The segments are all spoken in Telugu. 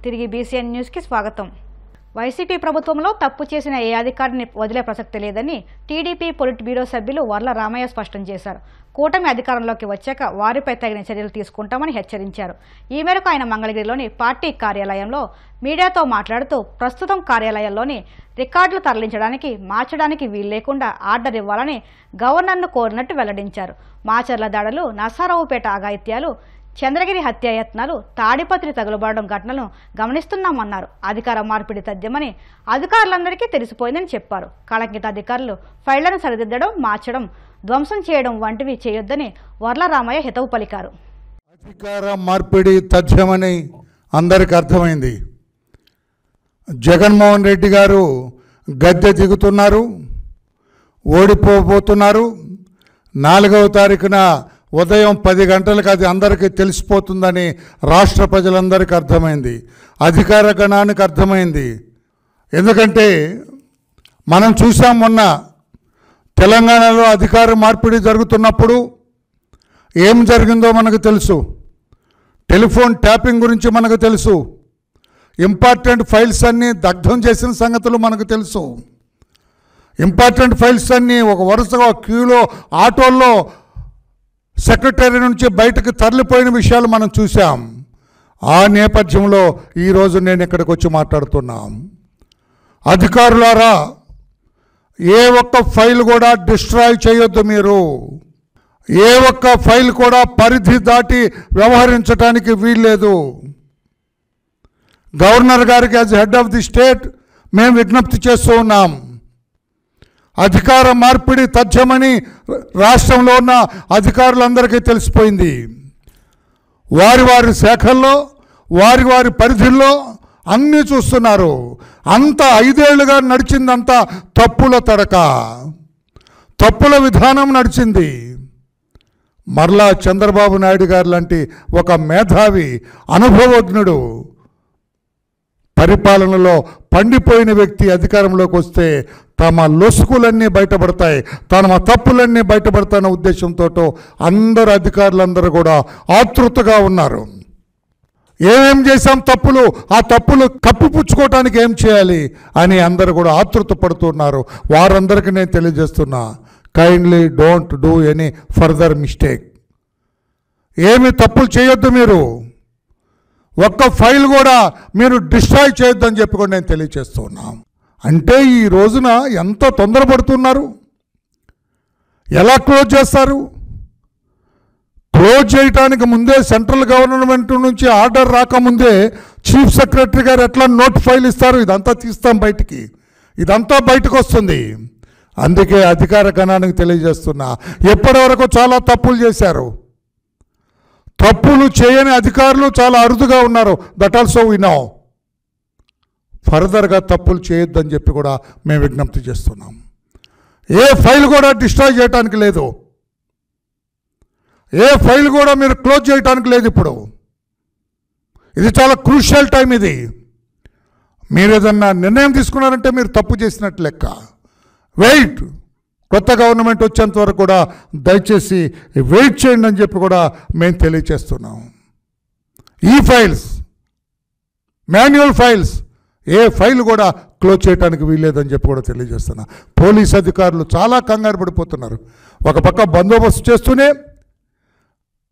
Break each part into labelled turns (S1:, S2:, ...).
S1: తిరిగి బీసీఎన్ న్యూస్కి స్వాగతం. వైసీపీ ప్రభుత్వంలో తప్పు చేసిన ఏ అధికారిని వదిలే ప్రసక్తి లేదని టీడీపీ పొలిట్ బ్యూరో సభ్యులు వర్ల రామయ్య స్పష్టం చేశారు. కూటమి అధికారంలోకి వచ్చాక వారిపై తగిన చర్యలు తీసుకుంటామని హెచ్చరించారు. ఈ మేరకు ఆయన మంగళగిరిలోని పార్టీ కార్యాలయంలో మీడియాతో మాట్లాడుతూ ప్రస్తుతం కార్యాలయంలోని రికార్డులు తరలించడానికి మార్చడానికి వీలు లేకుండా ఆర్డర్ ఇవ్వాలని గవర్నర్ను కోరినట్టు వెల్లడించారు. మాచర్ల దాడులు, నరసరావుపేట అఘాయిత్యాలు, చంద్రగిరి హత్యాయత్నాలు, తాడిపత్రి తగులుబారడం ఘటనలను గమనిస్తున్నామన్నారు. అధికార మార్పిడి తథ్యమని అధికారులందరికీ తెలిసిపోయిందని చెప్పారు. కళంకిత అధికారులు ఫైళ్లను సరిదిద్దడం, మార్చడం, ధ్వంసం చేయడం వంటివి చేయొద్దని వర్ల రామయ్య హితవు పలికారు.
S2: అధికార మార్పిడి తథ్యమని అందరికీ అర్థమైంది. జగన్మోహన్ రెడ్డి గారు గద్దె దిగుతున్నారు, ఓడిపోబోతున్నారు. 4వ తారీఖున ఉదయం 10 గంటలకు అది అందరికీ తెలిసిపోతుందని రాష్ట్ర ప్రజలందరికీ అర్థమైంది, అధికార గణానికి అర్థమైంది. ఎందుకంటే మనం చూసాం, మొన్న తెలంగాణలో అధికార మార్పిడి జరుగుతున్నప్పుడు ఏం జరిగిందో మనకు తెలుసు. టెలిఫోన్ ట్యాపింగ్ గురించి మనకు తెలుసు. ఇంపార్టెంట్ ఫైల్స్ అన్నీ దగ్ధం చేసిన సంగతులు మనకు తెలుసు. ఇంపార్టెంట్ ఫైల్స్ అన్నీ ఒక వరుసగా క్యూలో, ఆటోల్లో సెక్రటరీ నుంచి బయటకు తరలిపోయిన విషయాలు మనం చూసాం. ఆ నేపథ్యంలో ఈరోజు నేను ఇక్కడికి వచ్చి మాట్లాడుతున్నాం. అధికారులారా, ఏ ఒక్క ఫైల్ కూడా డిస్ట్రాయ్ చేయొద్దు. మీరు ఏ ఒక్క ఫైల్ కూడా పరిధి దాటి వ్యవహరించడానికి వీల్లేదు. గవర్నర్ గారికి as head of the state మేము విజ్ఞప్తి చేస్తూ ఉన్నాం. అధికార మార్పిడి తథ్యమని రాష్ట్రంలో ఉన్న అధికారులందరికీ తెలిసిపోయింది. వారి వారి శాఖల్లో, వారి వారి పరిధిల్లో అన్నీ చూస్తున్నారు. అంత 5 ఏళ్లుగా నడిచిందంతా తప్పుల తడక, తప్పుల విధానం నడిచింది. మరలా చంద్రబాబు నాయుడు గారు లాంటి ఒక మేధావి, అనుభవజ్ఞుడు, పరిపాలనలో పండిపోయిన వ్యక్తి అధికారంలోకి వస్తే తమ లొసుకులన్నీ బయటపడతాయి, తమ తప్పులన్నీ బయటపడతాయన్న ఉద్దేశంతో అందరు అధికారులందరూ కూడా ఆతృతగా ఉన్నారు. ఏమేం చేశాం తప్పులు, ఆ తప్పులు కప్పిపుచ్చుకోవటానికి ఏం చేయాలి అని అందరూ కూడా ఆతృత పడుతున్నారు. వారందరికీ నేను తెలియజేస్తున్నా, kindly don't do any further mistake. ఏమి తప్పులు చేయొద్దు. మీరు ఒక్క ఫైల్ కూడా మీరు డిస్ట్రాయ్ చేయొద్దని చెప్పి కూడా నేను తెలియజేస్తున్నాను. అంటే ఈ రోజున ఎంత తొందరపడుతున్నారు, ఎలా క్లోజ్ చేస్తారు? క్లోజ్ చేయడానికి ముందే సెంట్రల్ గవర్నమెంట్ నుంచి ఆర్డర్ రాకముందే చీఫ్ సెక్రటరీ గారు ఎట్లా నోట్ ఫైల్ ఇస్తారు? ఇదంతా తీస్తాం బయటికి, ఇదంతా బయటకు వస్తుంది. అందుకే అధికార గణానికి తెలియజేస్తున్నా, ఎప్పటి వరకు చాలా తప్పులు చేశారు. తప్పులు చేయని అధికారులు చాలా అరుదుగా ఉన్నారు. That also we know. ఫర్దర్గా తప్పులు చేయొద్దని చెప్పి కూడా మేము విజ్ఞప్తి చేస్తున్నాం. ఏ ఫైల్ కూడా డిస్ట్రాయ్ చేయడానికి లేదు, ఏ ఫైల్ కూడా మీరు క్లోజ్ చేయడానికి లేదు. ఇప్పుడు ఇది చాలా క్రూషియల్ టైం. ఇది మీరు ఏదన్నా నిర్ణయం తీసుకున్నారంటే మీరు తప్పు చేసినట్టు లెక్క. వెయిట్, కొత్త గవర్నమెంట్ వచ్చేంత వరకు కూడా దయచేసి వెయిట్ చేయండి అని చెప్పి కూడా మేము తెలియచేస్తున్నాం. ఈ ఫైల్స్, మాన్యువల్ ఫైల్స్, ఏ ఫైల్ కూడా క్లోజ్ చేయడానికి వీల్లేదని చెప్పి కూడా తెలియజేస్తున్నా. పోలీస్ అధికారులు చాలా కంగారు పడిపోతున్నారు. ఒక పక్క బందోబస్తు చేస్తూనే,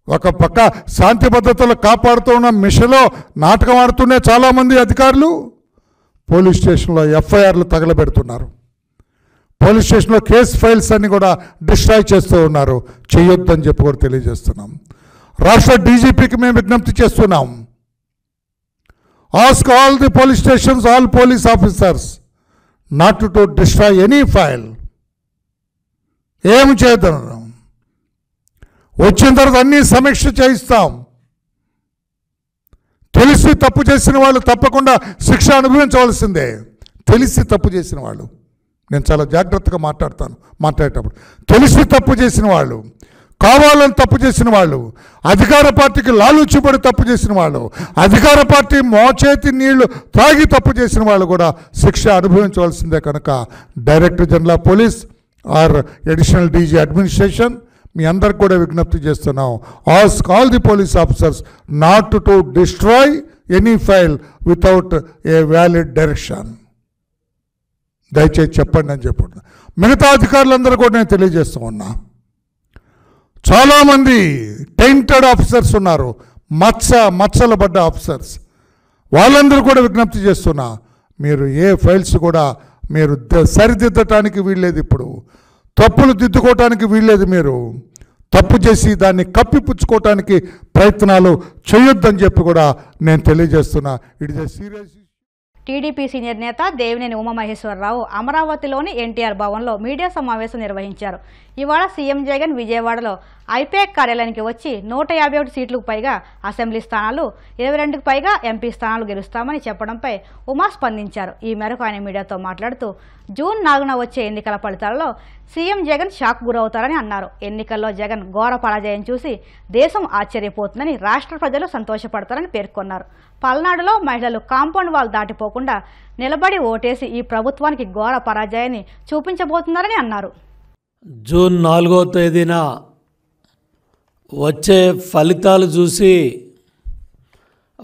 S2: ఒక పక్క శాంతి భద్రతలు కాపాడుతున్న మిషన్లో నాటకం ఆడుతూనే చాలామంది అధికారులు పోలీస్ స్టేషన్లో ఎఫ్ఐఆర్లు తగలబెడుతున్నారు. పోలీస్ స్టేషన్లో కేసు ఫైల్స్ అన్ని కూడా డిస్ట్రాయ్ చేస్తూ ఉన్నారు. చేయొద్దని చెప్పి కూడా తెలియజేస్తున్నాం. రాష్ట్ర డీజీపీకి మేము విజ్ఞప్తి చేస్తున్నాం. Ask all the police stations, all police officers not to destroy any file. ఏమి చేద్దాం, వచ్చిన తర్వాత అన్నీ సమీక్ష చేయిస్తాం. తెలిసి తప్పు చేసిన వాళ్ళు తప్పకుండా శిక్ష అనుభవించవలసిందే. తెలిసి తప్పు చేసిన వాళ్ళు, నేను చాలా జాగ్రత్తగా మాట్లాడేటప్పుడు తెలిసి తప్పు చేసిన వాళ్ళు, కావాలని తప్పు చేసిన వాళ్ళు, అధికార పార్టీకి లాలూచిపడి తప్పు చేసిన వాళ్ళు, అధికార పార్టీ మోచేతి నీళ్లు తాగి తప్పు చేసిన వాళ్ళు కూడా శిక్ష అనుభవించవలసిందే. కనుక director general of police or additional DG administration మీ అందరికి కూడా విజ్ఞప్తి చేస్తున్నాం. Ask all the police officers not to destroy any file without a valid direction. దయచేసి చెప్పండి అని చెప్పండి. మిగతా అధికారులందరూ కూడా నేను తెలియజేస్తూ ఉన్నా. చాలామంది టెయింటెడ్ ఆఫీసర్స్ ఉన్నారు, మచ్చలు పడ్డ ఆఫీసర్స్. వాళ్ళందరూ కూడా విజ్ఞప్తి చేస్తున్నా, మీరు ఏ ఫైల్స్ కూడా మీరు సరిదిద్దటానికి వీల్లేదు. ఇప్పుడు తప్పులు దిద్దుకోవటానికి వీల్లేదు. మీరు తప్పు చేసి దాన్ని కప్పిపుచ్చుకోవటానికి ప్రయత్నాలు చేయొద్దని చెప్పి కూడా నేను తెలియజేస్తున్నా. It is a serious.
S1: TDP senior నేత దేవినేని ఉమామహేశ్వరరావు అమరావతిలోని ఎన్టీఆర్ భవన్లో మీడియా సమావేశం నిర్వహించారు. ఇవాళ సీఎం జగన్ విజయవాడలో ఐపాక్ కార్యాలయానికి వచ్చి 151 సీట్లకు పైగా అసెంబ్లీ స్థానాలు, 22కు పైగా ఎంపీ స్థానాలు గెలుస్తామని చెప్పడంపై ఉమా స్పందించారు. ఈ మేరకు ఆయన మీడియాతో మాట్లాడుతూ జూన్ 4న వచ్చే ఎన్నికల ఫలితాలలో సీఎం జగన్ షాక్ గురవుతారని అన్నారు. ఎన్నికల్లో జగన్ ఘోర పరాజయం చూసి దేశం ఆశ్చర్యపోతుందని, రాష్ట్ర ప్రజలు సంతోషపడతారని పేర్కొన్నారు. పల్నాడులో మహిళలు కాంపౌండ్ వాల్ దాటిపోకుండా నిలబడి ఓటేసి ఈ ప్రభుత్వానికి ఘోర పరాజయాన్ని చూపించబోతున్నారని అన్నారు.
S3: జూన్ 4వ తేదీన వచ్చే ఫలితాలు చూసి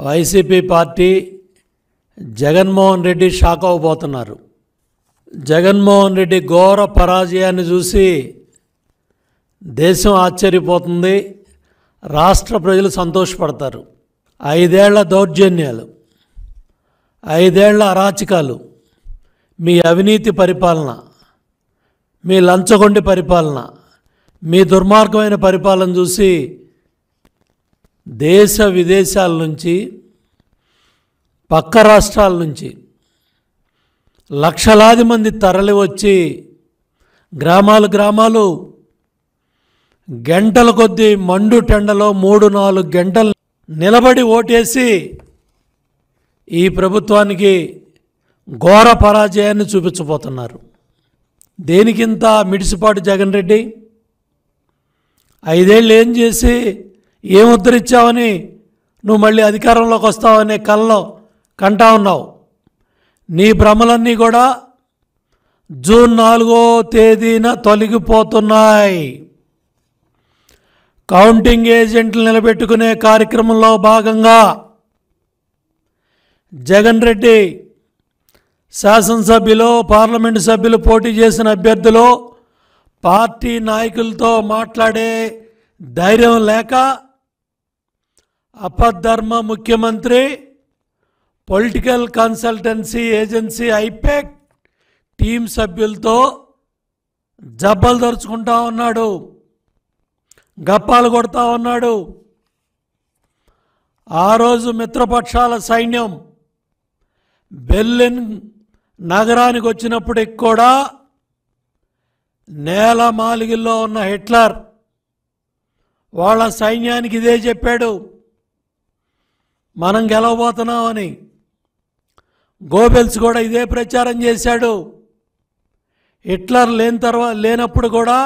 S3: YCP party Jaganmohan Reddy shock అవ్వబోతున్నారు. జగన్మోహన్ రెడ్డి ఘోర పరాజయాన్ని చూసి దేశం ఆశ్చర్యపోతుంది, రాష్ట్ర ప్రజలు సంతోషపడతారు. 5 ఏళ్ల దౌర్జన్యాలు, 5 ఏళ్ల అరాచకాలు, మీ అవినీతి పరిపాలన, మీ లంచగొండి పరిపాలన, మీ దుర్మార్గమైన పరిపాలన చూసి దేశ విదేశాల నుంచి, పక్క రాష్ట్రాల నుంచి లక్షలాది మంది తరలి వచ్చి గ్రామాలు గంటల కొద్దీ మండు టెండలో 3-4 గంటలు నిలబడి ఓటేసి ఈ ప్రభుత్వానికి ఘోర పరాజయాన్ని చూపించబోతున్నారు. దేనికింత మిడిసిపాటు జగన్ రెడ్డి? 5 ఏళ్ళు ఏం చేసి ఏం ఉద్ధరించావని నువ్వు మళ్ళీ అధికారంలోకి వస్తావనే కల్లో కంటా ఉన్నావు. నీ భ్రమలన్నీ కూడా జూన్ 4వ తేదీన తొలగిపోతున్నాయి. కౌంటింగ్ ఏజెంట్లు నిలబెట్టుకునే కార్యక్రమంలో భాగంగా జగన్ రెడ్డి శాసనసభ్యులు, పార్లమెంటు సభ్యులు పోటీ చేసిన అభ్యర్థులు పార్టీ నాయకులతో మాట్లాడే ధైర్యం లేక అపధర్మ ముఖ్యమంత్రి political consultancy agency IPAC team సభ్యులతో జబ్బలు దరుచుకుంటా ఉన్నాడు, గప్పాలు కొడతా ఉన్నాడు. ఆ రోజు మిత్రపక్షాల సైన్యం బెర్లిన్ నగరానికి వచ్చినప్పటికి కూడా నేల మాలిగిల్లో ఉన్న హిట్లర్ వాళ్ళ సైన్యానికి ఇదే చెప్పాడు, మనం గెలవబోతున్నామని. గోబెల్స్ కూడా ఇదే ప్రచారం చేశాడు. హిట్లర్ లేనప్పుడు కూడా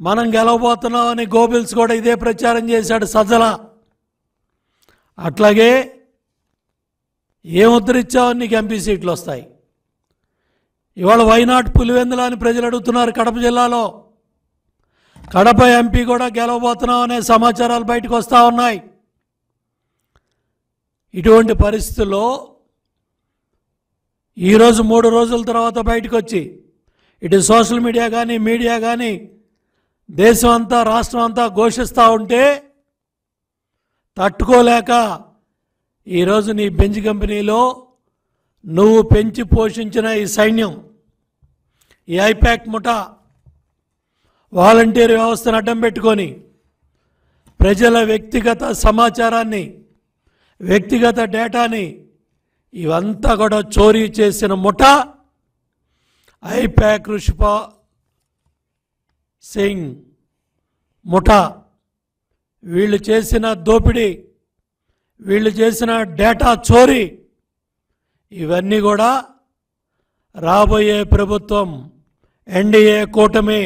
S3: మనం గెలవబోతున్నామని గోబెల్స్ కూడా ఇదే ప్రచారం చేశాడు సజ్జల. అట్లాగే ఏం ఉద్ధరించావని నీకు ఎంపీ సీట్లు వస్తాయి. ఇవాళ వైనాట్ పులివెందుల అని ప్రజలు అడుగుతున్నారు. కడప జిల్లాలో కడప ఎంపీ కూడా గెలవబోతున్నామనే సమాచారాలు బయటకు వస్తూ ఉన్నాయి. ఇటువంటి పరిస్థితుల్లో ఈరోజు 3 రోజుల తర్వాత బయటకు వచ్చి ఇటు సోషల్ మీడియా కానీ మీడియా కానీ దేశం అంతా రాష్ట్రం అంతా ఘోషిస్తూ ఉంటే తట్టుకోలేక ఈరోజు నీ బెంచ్ కంపెనీలో నువ్వు పెంచి పోషించిన ఈ సైన్యం, ఈ ఐపాక్ ముఠా వాలంటీర్ వ్యవస్థను అడ్డం పెట్టుకొని ప్రజల వ్యక్తిగత సమాచారాన్ని, వ్యక్తిగత డేటాని ఇవంతా కూడా చోరీ చేసిన ముఠా ఐపాక్ ఋషిపాల్ సింగ్ ముఠా. వీళ్ళు చేసిన దోపిడీ, వీళ్ళు చేసిన డేటా చోరీ ఇవన్నీ కూడా రాబోయే ప్రభుత్వం ఎన్డీఏ కూటమి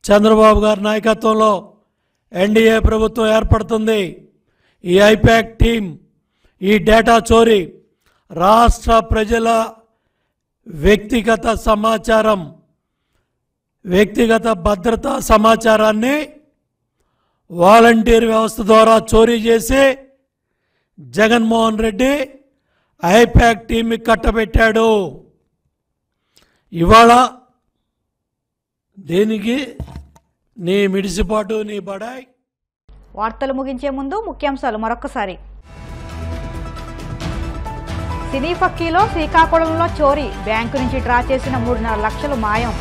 S3: చంద్రబాబు గారి నాయకత్వంలో ఎన్డీఏ ప్రభుత్వం ఏర్పడుతుంది. ఈ ఐపాక్ టీం, ఈ డేటా చోరీ, రాష్ట్ర ప్రజల వ్యక్తిగత సమాచారం, వ్యక్తిగత భద్రతా సమాచారాన్ని వాలంటీర్ వ్యవస్థ ద్వారా చోరీ చేసి జగన్మోహన్ రెడ్డి ఐపాక్ టీంకి కట్టబెట్టాడు. ఇవాళ దేనికి నీ మిడిసిపాటు నీ బడాయ్.
S1: వార్తలు ముగించే ముందు ముఖ్యాంశాలు మరొకసారి. సినీ ఫక్కీలో శ్రీకాకుళంలో చోరీ, బ్యాంకు నుంచి డ్రా చేసిన 3.5 లక్షలు మాయం.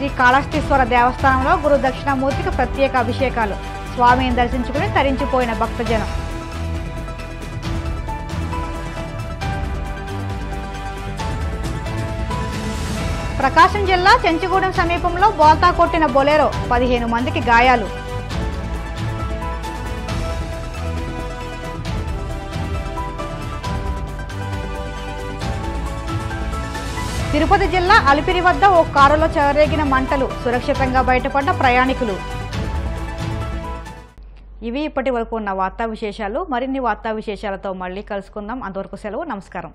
S1: శ్రీ కాళహస్తీశ్వర దేవస్థానంలో గురు దక్షిణామూర్తికి ప్రత్యేక అభిషేకాలు, స్వామిని దర్శించుకుని తరించిపోయిన భక్తజనం. ప్రకాశం జిల్లా చెంచుగూడెం సమీపంలో బోల్తా కొట్టిన బొలెరో, 15 మందికి గాయాలు. తిరుపతి జిల్లా అలిపిరి వద్ద ఓ కారులో చెలరేగిన మంటలు, సురక్షితంగా బయటపడ్డ ప్రయాణికులు. ఇవి ఇప్పటి వరకు ఉన్న వార్తా విశేషాలు. మరిన్ని వార్తా విశేషాలతో మళ్ళీ కలుసుకుందాం. అంతవరకు సెలవు. నమస్కారం.